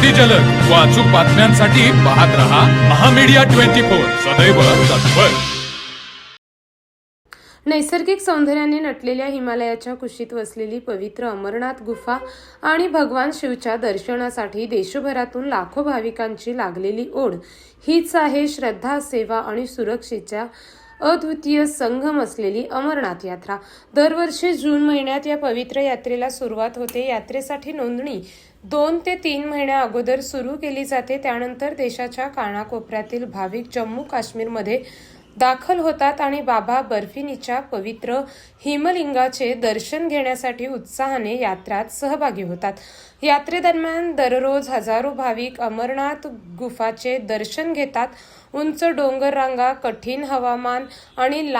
अति जलद व अचूक बातम्यांसाठी पाहत रहा महामीडिया 24 सदैव तत्पर। नैसर्गिक सौंदर्याने नटलेल्या हिमालयाच्या कुशीत वसलेली पवित्र अमरनाथ गुफा आणि भगवान शिवच्या दर्शनासाठी देशभरातून लाखो भाविकांची लागलेली ओढ हीच आहे श्रद्धा, सेवा आणि सुरक्षेच्या अद्वितीय संगम असलेली अमरनाथ यात्रा। दरवर्षी जून महिन्यात या पवित्र यात्रेला सुरुवात होते। यात्रेसाठी नोंदणी 2 ते 3 महिन्या अगोदर सुरू केली जाते। त्यानंतर देशाच्या कानाकोपऱ्यातील भाविक जम्मू काश्मीरमध्ये दाखल होतात आणि बाबा बर्फानीच्या पवित्र हिमलिंगाचे दर्शन घेण्यासाठी उत्साहाने यात्रेत सहभागी होतात। यात्रेदरम्यान दररोज हजारो भाविक अमरनाथ गुफाचे दर्शन घेतात। उंच डोंगर रांगा, कठीण हवामान आणि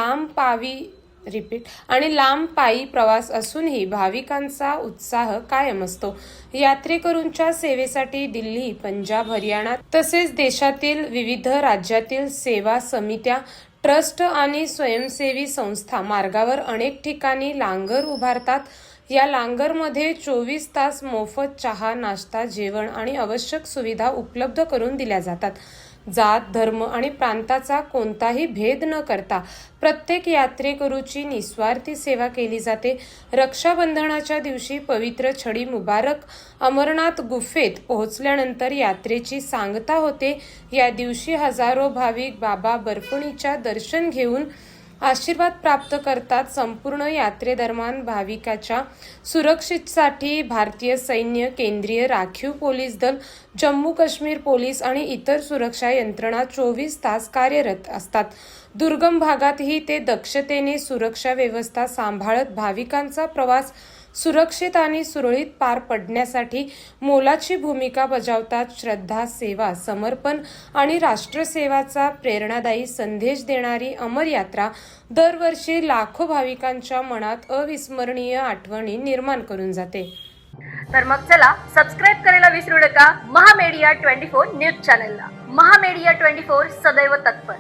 लांब पायी प्रवास असूनही भाविकांचा उत्साह कायम असतो। यात्रेकरूंच्या सेवेसाठी दिल्ली, पंजाब, हरियाणा तसेच देशातील विविध राज्यातील सेवा समित्या, ट्रस्ट आणि स्वयंसेवी संस्था मार्गावर अनेक ठिकाणी लांगर उभारतात। या लांगरमध्ये 24 तास मोफत चहा, नाश्ता, जेवण आणि आवश्यक सुविधा उपलब्ध करून दिल्या जातात। जात, धर्म आणि प्रांताचा कोणताही भेद न करता प्रत्येक यात्रेकरूची निस्वार्थी सेवा केली जाते। रक्षाबंधनाच्या दिवशी पवित्र छडी मुबारक अमरनाथ गुफेत पोहोचल्यानंतर यात्रेची सांगता होते। या दिवशी हजारो भाविक बाबा बर्फानीच्या दर्शन घेऊन आशीर्वाद प्राप्त करतात। संपूर्ण यात्रेदरम्यान भाविकांच्या सुरक्षेसाठी भारतीय सैन्य, केंद्रीय राखीव पोलीस दल, जम्मू काश्मीर पोलीस आणि इतर सुरक्षा यंत्रणा 24 तास कार्यरत असतात। दुर्गम भागातही ते दक्षतेने सुरक्षा व्यवस्था सांभाळत भाविकांचा प्रवास सुरक्षित आणि सुरळीत पार पडण्यासाठी मोलाची भूमिका बजावतात। श्रद्धा, सेवा, समर्पण आणि राष्ट्रसेवाचा प्रेरणादायी संदेश देणारी अमर यात्रा दरवर्षी लाखो भाविकांच्या मनात अविस्मरणीय आठवणी निर्माण करून जाते। तर मग चला सबस्क्राईब करायला विसरू नका महामीडिया 24 न्यूज चॅनलला। महामीडिया 24 सदैव तत्पर।